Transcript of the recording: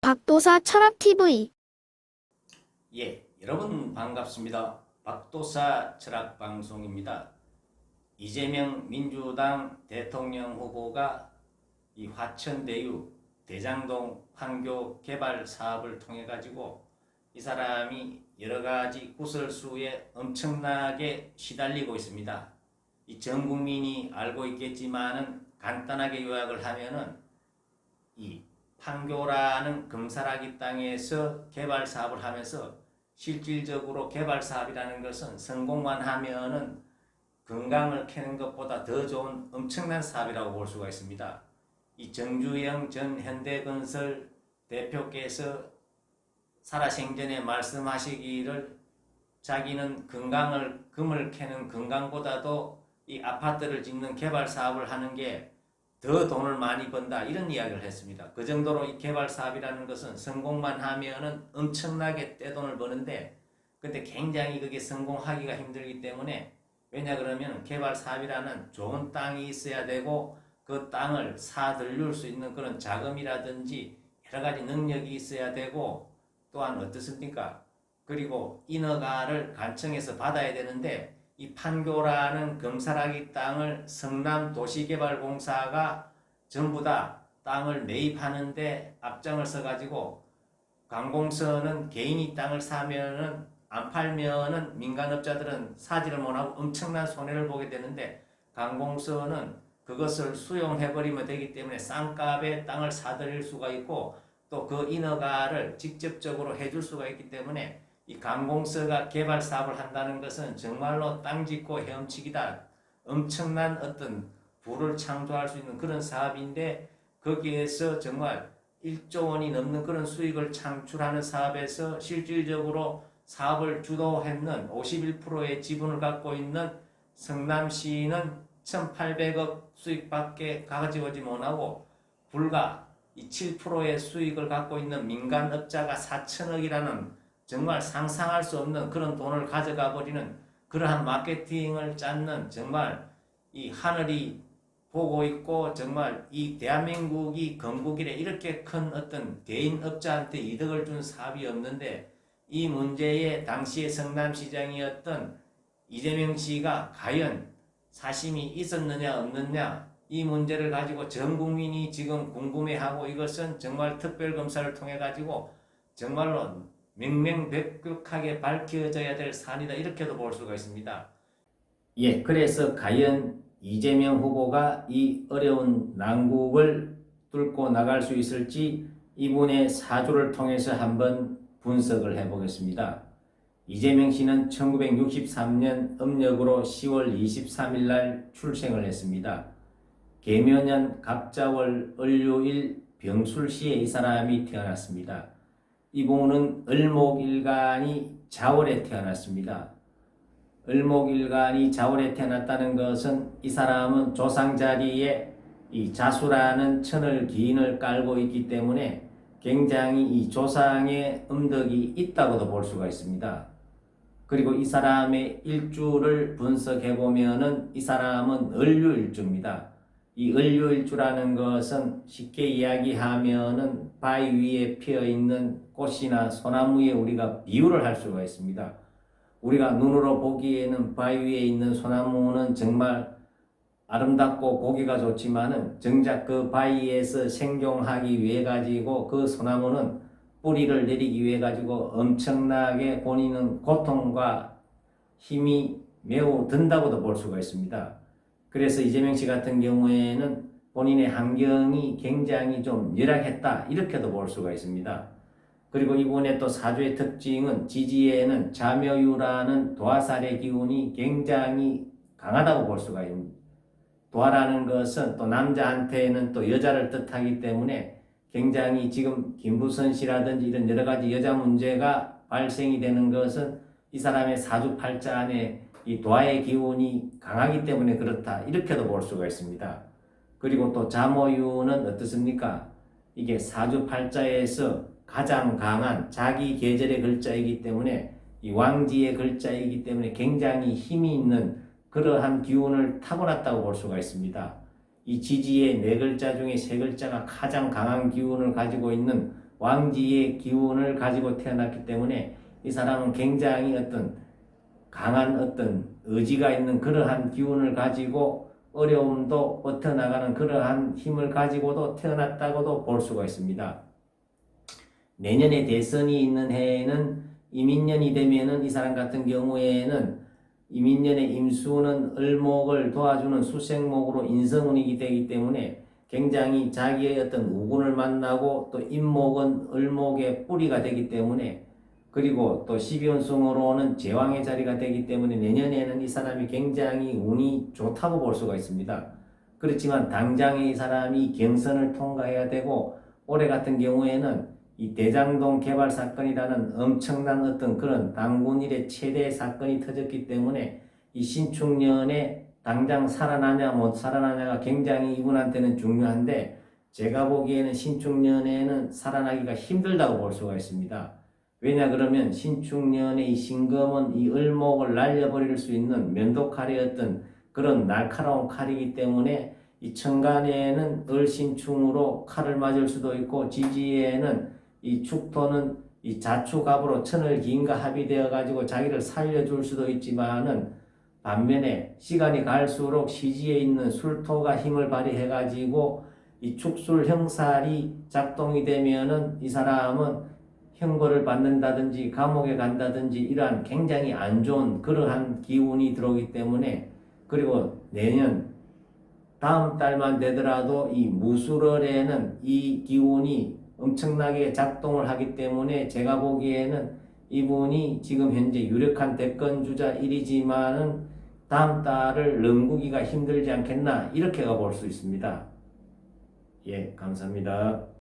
박도사 철학TV. 예, 여러분 반갑습니다. 박도사 철학방송입니다. 이재명 민주당 대통령 후보가 이 화천대유 대장동 판교 개발 사업을 통해 가지고 이 사람이 여러 가지 구설수에 엄청나게 시달리고 있습니다. 이 전 국민이 알고 있겠지만은 간단하게 요약을 하면은 이 판교라는 금사라기 땅에서 개발 사업을 하면서 실질적으로 개발 사업이라는 것은 성공만 하면은 건강을 캐는 것보다 더 좋은 엄청난 사업이라고 볼 수가 있습니다. 이 정주영 전 현대건설 대표께서 살아생전에 말씀하시기를 자기는 금을 캐는 건강보다도 이 아파트를 짓는 개발 사업을 하는 게 더 돈을 많이 번다, 이런 이야기를 했습니다. 그 정도로 이 개발 사업이라는 것은 성공만 하면은 엄청나게 떼돈을 버는데, 근데 굉장히 그게 성공하기가 힘들기 때문에, 왜냐 그러면 개발 사업이라는 좋은 땅이 있어야 되고 그 땅을 사들릴 수 있는 그런 자금이라든지 여러 가지 능력이 있어야 되고, 또한 어떻습니까? 그리고 인허가를 관청에서 받아야 되는데, 이 판교라는 금사라기 땅을 성남도시개발공사가 전부 다 땅을 매입하는데 앞장을 서가지고, 관공서는 개인이 땅을 사면은 안 팔면은 민간업자들은 사지를 못하고 엄청난 손해를 보게 되는데, 관공서는 그것을 수용해버리면 되기 때문에 싼값에 땅을 사들일 수가 있고, 또 그 인허가를 직접적으로 해줄 수가 있기 때문에, 이 관공서가 개발 사업을 한다는 것은 정말로 땅 짓고 헤엄치기다, 엄청난 어떤 부를 창조할 수 있는 그런 사업인데, 거기에서 정말 1조 원이 넘는 그런 수익을 창출하는 사업에서 실질적으로 사업을 주도했는 51%의 지분을 갖고 있는 성남시는 1,800억 수익밖에 가져오지 못하고, 불과 이 7%의 수익을 갖고 있는 민간업자가 4천억이라는 정말 상상할 수 없는 그런 돈을 가져가 버리는 그러한 마케팅을 짰는, 정말 이 하늘이 보고 있고 정말 이 대한민국이 건국이래 이렇게 큰 어떤 개인업자한테 이득을 준 사업이 없는데, 이 문제에 당시의 성남시장이었던 이재명 씨가 과연 사심이 있었느냐 없느냐, 이 문제를 가지고 전 국민이 지금 궁금해하고, 이것은 정말 특별검사를 통해 가지고 정말로 명명백백하게 밝혀져야 될 사안이다, 이렇게도 볼 수가 있습니다. 예, 그래서 과연 이재명 후보가 이 어려운 난국을 뚫고 나갈 수 있을지 이분의 사주를 통해서 한번 분석을 해보겠습니다. 이재명 씨는 1963년 음력으로 10월 23일 날 출생을 했습니다. 계묘년 갑자월 을요일 병술시에 이 사람이 태어났습니다. 이분은 을목일간이 자월에 태어났습니다. 을목일간이 자월에 태어났다는 것은 이 사람은 조상자리에 이 자수라는 천을 기인을 깔고 있기 때문에 굉장히 이 조상의 음덕이 있다고도 볼 수가 있습니다. 그리고 이 사람의 일주를 분석해 보면은 이 사람은 을류일주입니다. 이 을류일주라는 것은 쉽게 이야기하면은 바위 위에 피어 있는 꽃이나 소나무에 우리가 비유를 할 수가 있습니다. 우리가 눈으로 보기에는 바위 위에 있는 소나무는 정말 아름답고 보기가 좋지만은 정작 그 바위에서 생존하기 위해 가지고 그 소나무는 뿌리를 내리기 위해 가지고 엄청나게 본인은 고통과 힘이 매우 든다고도 볼 수가 있습니다. 그래서 이재명 씨 같은 경우에는 본인의 환경이 굉장히 좀 열악했다, 이렇게도 볼 수가 있습니다. 그리고 이분의 또 사주의 특징은 지지에는 자묘유라는 도화살의 기운이 굉장히 강하다고 볼 수가 있습니다. 도화라는 것은 또 남자한테는 또 여자를 뜻하기 때문에 굉장히 지금 김부선 씨라든지 이런 여러 가지 여자 문제가 발생이 되는 것은 이 사람의 사주팔자 안에 이 도화의 기운이 강하기 때문에 그렇다, 이렇게도 볼 수가 있습니다. 그리고 또 자모유는 어떻습니까? 이게 사주팔자에서 가장 강한 자기 계절의 글자이기 때문에, 이 왕지의 글자이기 때문에 굉장히 힘이 있는 그러한 기운을 타고났다고 볼 수가 있습니다. 이 지지의 4글자 중에 3글자가 가장 강한 기운을 가지고 있는 왕지의 기운을 가지고 태어났기 때문에 이 사람은 굉장히 어떤 강한 어떤 의지가 있는 그러한 기운을 가지고 어려움도 버텨나가는 그러한 힘을 가지고도 태어났다고도 볼 수가 있습니다. 내년에 대선이 있는 해에는 이민년이 되면은 이 사람 같은 경우에는 이민년의 임수는 을목을 도와주는 수생목으로 인성운이 되기 때문에 굉장히 자기의 어떤 우군을 만나고 또 임목은 을목의 뿌리가 되기 때문에 그리고 또 12운성으로는 제왕의 자리가 되기 때문에 내년에는 이 사람이 굉장히 운이 좋다고 볼 수가 있습니다. 그렇지만 당장에 이 사람이 경선을 통과해야 되고 올해 같은 경우에는 이 대장동 개발 사건이라는 엄청난 어떤 그런 당군 일의 최대 사건이 터졌기 때문에 이 신축년에 당장 살아나냐 못 살아나냐가 굉장히 이분한테는 중요한데 제가 보기에는 신축년에는 살아나기가 힘들다고 볼 수가 있습니다. 왜냐 그러면 신축년의 이 신금은 이 을목을 날려버릴 수 있는 면도칼의 어떤 그런 날카로운 칼이기 때문에 이 천간에는 을신충으로 칼을 맞을 수도 있고 지지에는 이 축토는 이 자축합으로 천을 기인과 합의되어 가지고 자기를 살려줄 수도 있지만은 반면에 시간이 갈수록 시지에 있는 술토가 힘을 발휘해 가지고 이 축술 형살이 작동이 되면은 이 사람은 형벌을 받는다든지 감옥에 간다든지 이러한 굉장히 안 좋은 그러한 기운이 들어오기 때문에 그리고 내년 다음 달만 되더라도 이 무술월에는 이 기운이 엄청나게 작동을 하기 때문에 제가 보기에는 이분이 지금 현재 유력한 대권주자 1이지만은 다음 달을 넘기기가 힘들지 않겠나 이렇게 볼 수 있습니다. 예, 감사합니다.